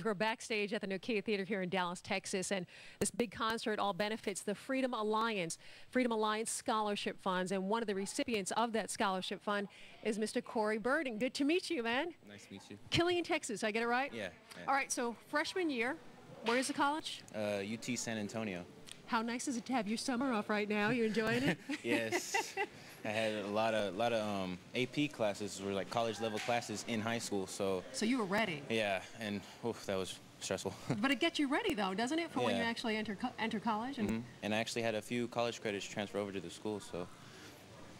We're backstage at the Nokia Theater here in Dallas, Texas, and this big concert all benefits the Freedom Alliance Scholarship Funds, and one of the recipients of that scholarship fund is Mr. Bourdon. Good to meet you, man. Nice to meet you. Killeen, Texas, I get it right? Yeah. All right, so freshman year, where is the college? UT San Antonio. How nice is it to have your summer off right now? You enjoying it? Yes. I had a lot of AP classes, or like college level classes in high school. So you were ready. Yeah, and that was stressful. But it gets you ready though, doesn't it, for when you actually enter college? And, and I actually had a few college credits transfer over to the school, so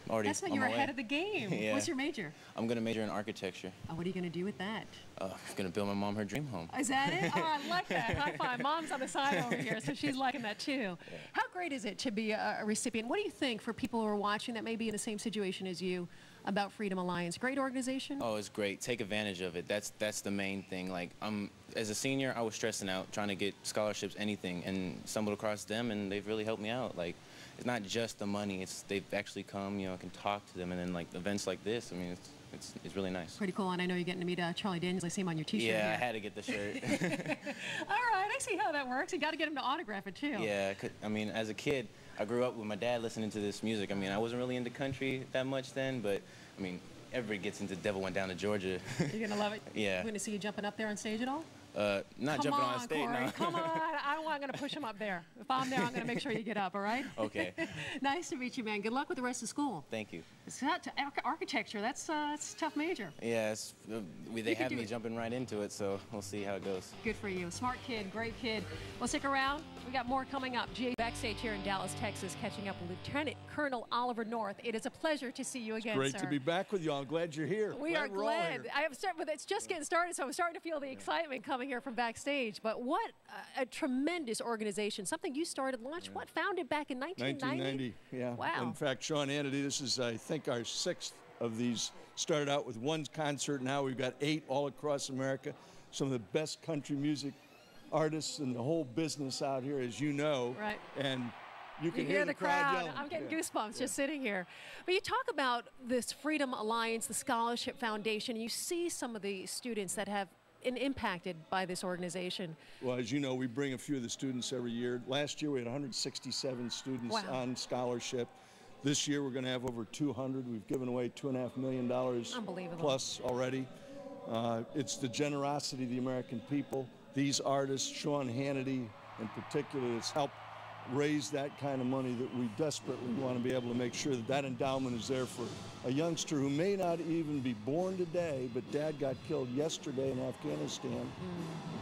already. That's why you're ahead of the game. Yeah. What's your major? I'm gonna major in architecture. Oh, what are you gonna do with that? I'm gonna build my mom her dream home. Is that it? Oh, I like that. High five. Mom's on the side over here, so she's liking that too. Yeah. How great is it to be a recipient? What do you think for people who are watching that may be in the same situation as you about Freedom Alliance? Great organization? Oh, it's great. Take advantage of it. That's the main thing. Like, as a senior, I was stressing out trying to get scholarships, anything, and stumbled across them, and they've really helped me out. Like, it's not just the money. It's they've actually come, I can talk to them, and then like events like this. I mean, it's really nice. Pretty cool, and I know you're getting to meet Charlie Daniels. I see him on your T-shirt. Yeah, here. I had to get the shirt. All right, I see how that works. You got to get him to autograph it too. Yeah, I mean, as a kid, I grew up with my dad listening to this music. I mean, I wasn't really into country that much then, but I mean, everybody gets into Devil Went Down to Georgia. You're gonna love it. Yeah. We're gonna see you jumping up there on stage at all? Not jumping on stage, Corey, no. Come on, I'm going to push him up there. If I'm there, I'm going to make sure you get up, all right? Okay. Nice to meet you, man. Good luck with the rest of school. Thank you. It's not architecture. That's a tough major. Yeah, they have me jumping right into it, so we'll see how it goes. Good for you. Smart kid, great kid. Well, stick around. We got more coming up. GAC backstage here in Dallas, Texas, catching up with Lieutenant Colonel Oliver North. It is a pleasure to see you again, Great sir. to be back with you. I'm glad you're here. We are glad. But it's just getting started, so I'm starting to feel the excitement coming here from backstage. But what a tremendous organization. Something you started, launched, what, founded back in 1990? 1990, yeah. Wow. In fact, Sean Hannity, this is, I think, our 6th of these. Started out with one concert. Now we've got 8 all across America. Some of the best country music artists in the whole business out here, as you know. Right. And you can hear the crowd yelling. I'm getting goosebumps just sitting here. But you talk about this Freedom Alliance, the Scholarship Foundation, and you see some of the students that have been impacted by this organization. Well, as you know, we bring a few of the students every year. Last year we had 167 students on scholarship. This year we're going to have over 200. We've given away $2.5 million plus already. It's the generosity of the American people. These artists, Sean Hannity in particular, that's helped raise that kind of money that we desperately want to be able to make sure that that endowment is there for a youngster who may not even be born today, but dad got killed yesterday in Afghanistan,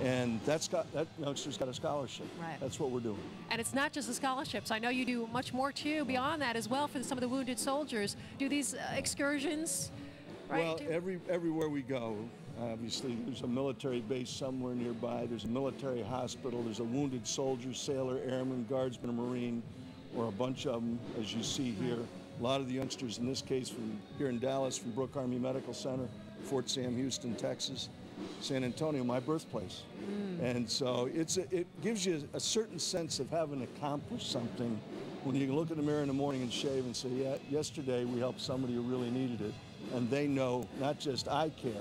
and that youngster's got a scholarship. Right. That's what we're doing. And it's not just the scholarships. I know you do much more too beyond that as well for some of the wounded soldiers. Do these excursions? Right? Well, everywhere we go, obviously there's a military base somewhere nearby, there's a military hospital, there's a wounded soldier, sailor, airman, guardsman, or Marine, or a bunch of them, as you see here. A lot of the youngsters in this case from here in Dallas, from Brooke Army Medical Center, Fort Sam Houston, Texas, San Antonio, my birthplace. And so it gives you a certain sense of having accomplished something when you can look in the mirror in the morning and shave and say, yeah, yesterday we helped somebody who really needed it. And they know not just I care,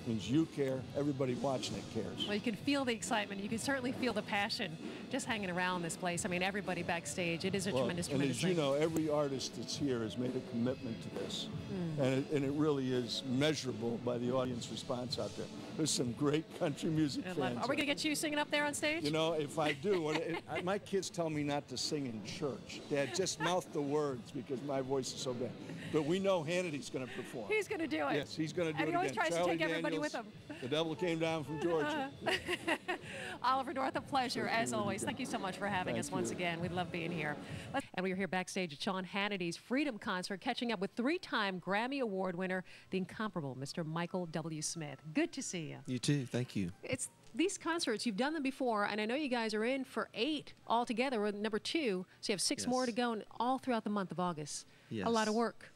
means you care, everybody watching it cares. Well, you can feel the excitement. You can certainly feel the passion just hanging around this place. I mean, everybody backstage. It is a tremendous and as thing. you know, every artist that's here has made a commitment to this. And it really is measurable by the audience response out there. There's some great country music fans. Are we going to get you singing up there on stage? You know, if I do, my kids tell me not to sing in church. Dad, just mouth the words because my voice is so bad. But we know Hannity's going to perform. He's going to do it. Yes, he's going to do it again. And he always tries to take everybody with him. The devil came down from Georgia. Oliver North, a pleasure as always. Thank you so much for having us once again. We love being here. And we are here backstage at Sean Hannity's Freedom Concert, catching up with 3-time Grammy Award winner, the incomparable Mr. Michael W. Smith. Good to see you. You too. Thank you. It's these concerts, you've done them before, and I know you guys are in for 8 altogether. We're number 2, so you have 6 more to go, and all throughout the month of August. Yes. A lot of work.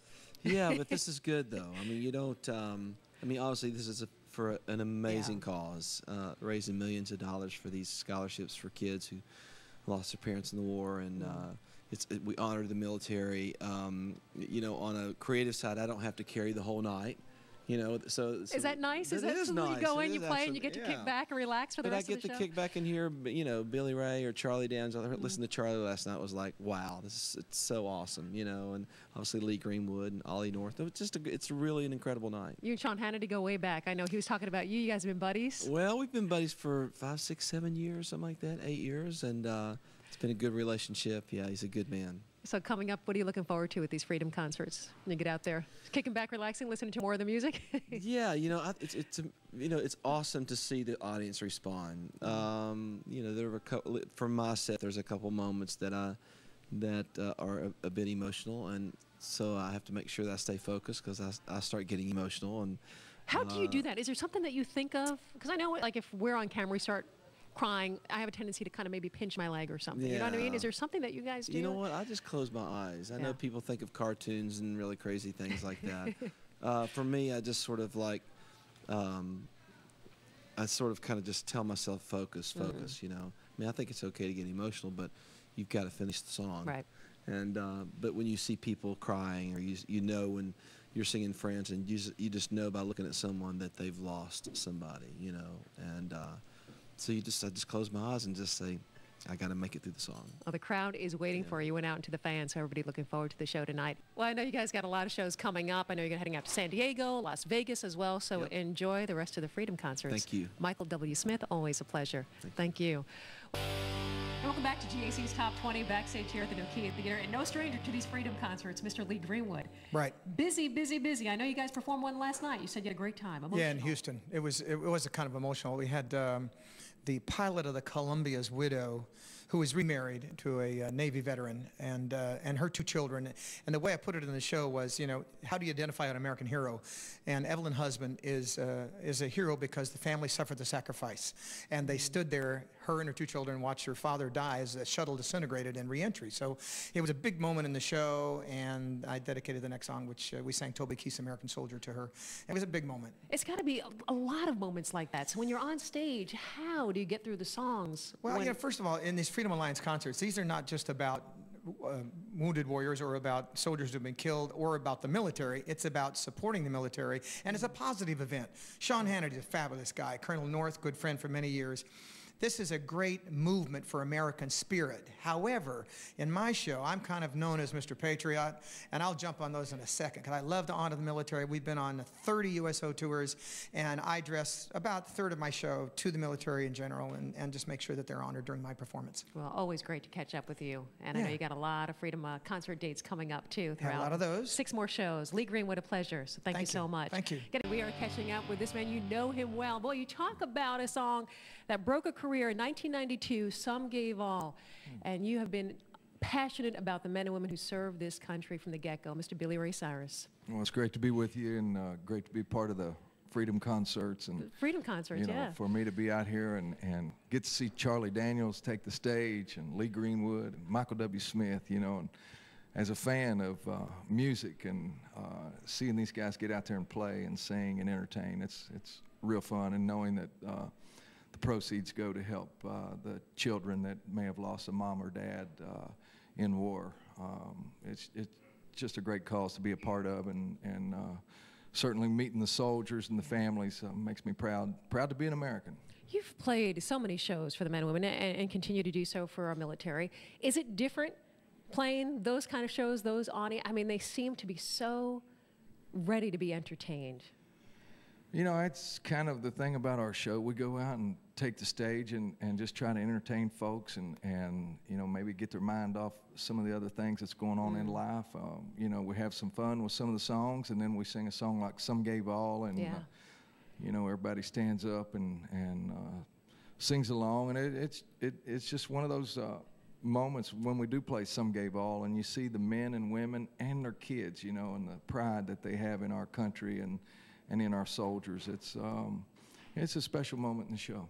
Yeah, but this is good, though. I mean, you don't, I mean, obviously, this is for an amazing cause, raising millions of dollars for these scholarships for kids who lost their parents in the war, and we honor the military. You know, on a creative side, I don't have to carry the whole night. So is that nice? Is it that is something nice. you go It in, you is play, and you get to absolutely- kick back and relax for the But rest I of get the show? to kick back and hear, Billy Ray or Charlie Downs. I listened to Charlie last night. Was like, wow, it's so awesome, and obviously Lee Greenwood and Ollie North. It's really an incredible night. You and Sean Hannity go way back. I know he was talking about you. You guys have been buddies. Well, we've been buddies for 5, 6, 7 years, something like that, 8 years, and it's been a good relationship. Yeah, he's a good man. So coming up, what are you looking forward to with these Freedom concerts? When you get out there, kicking back, relaxing, listening to more of the music. Yeah, it's awesome to see the audience respond. There were from my set. There's a couple moments that are a bit emotional, and so I have to make sure that I stay focused because I start getting emotional. And how do you do that? Is there something that you think of? Because I know, like, if we're on camera, we start crying, I have a tendency to kind of maybe pinch my leg or something. You know what I mean? Is there something that you guys do? You know what? I just close my eyes. I know people think of cartoons and really crazy things like that. For me, I just sort of like, I sort of kind of just tell myself, focus. I mean, I think it's okay to get emotional, but you've got to finish the song. Right. And but when you see people crying, or when you're singing Friends, and you just know by looking at someone that they've lost somebody, and so I just close my eyes and just say, I got to make it through the song. Well, the crowd is waiting for you. Went out into the fans, so everybody looking forward to the show tonight. Well, I know you guys got a lot of shows coming up. I know you're heading out to San Diego, Las Vegas as well, so enjoy the rest of the Freedom concerts. Thank you. Michael W. Smith, always a pleasure. Thank you. And welcome back to GAC's Top 20 backstage here at the Nokia Theater. And no stranger to these Freedom concerts, Mr. Lee Greenwood. Right. Busy, busy, busy. I know you guys performed one last night. You said you had a great time. Emotional. Yeah, in Houston. It was a kind of emotional. We had the pilot of the Columbia's widow, who was remarried to a Navy veteran, and her 2 children. And the way I put it in the show was, how do you identify an American hero? And Evelyn Husband is a hero because the family suffered the sacrifice, and they stood there, her and her 2 children, watched her father die as the shuttle disintegrated in reentry. So it was a big moment in the show, and I dedicated the next song, which we sang Toby Keith's American Soldier to her. It was a big moment. It's got to be a lot of moments like that. So when you're on stage, how do you get through the songs? Well, first of all, in these Freedom Alliance concerts, these are not just about wounded warriors or about soldiers who have been killed or about the military. It's about supporting the military, and it's a positive event. Sean Hannity is a fabulous guy. Colonel North, good friend for many years. This is a great movement for American spirit. However, in my show, I'm kind of known as Mr. Patriot, and I'll jump on those in a second, because I love to honor the military. We've been on 30 USO tours, and I address about a third of my show to the military in general, and just make sure that they're honored during my performance. Well, always great to catch up with you. And I know you got a lot of Freedom concert dates coming up, too, throughout. A lot of those. 6 more shows. Lee Greenwood, a pleasure. So thank you so much. Thank you. We are catching up with this man. You know him well. Boy, you talk about a song that broke a career in 1992, Some Gave All. And you have been passionate about the men and women who serve this country from the get-go. Mr. Billy Ray Cyrus. Well, it's great to be with you, and great to be part of the Freedom concerts. And Freedom concerts, for me to be out here and get to see Charlie Daniels take the stage, and Lee Greenwood, and Michael W. Smith, and as a fan of music and seeing these guys get out there and play and sing and entertain, it's real fun, and knowing that the proceeds go to help the children that may have lost a mom or dad in war. It's just a great cause to be a part of, and certainly meeting the soldiers and the families makes me proud to be an American. You've played so many shows for the men and women, and continue to do so for our military. Is it different playing those kind of shows, those audience? I mean, they seem to be so ready to be entertained. It's kind of the thing about our show. We go out and take the stage and just try to entertain folks and maybe get their mind off some of the other things that's going on in life. We have some fun with some of the songs, and then we sing a song like Some Gave All, and everybody stands up and sings along, and it's just one of those moments when we do play Some Gave All, and you see the men and women and their kids, and the pride that they have in our country and in our soldiers. It's a special moment in the show.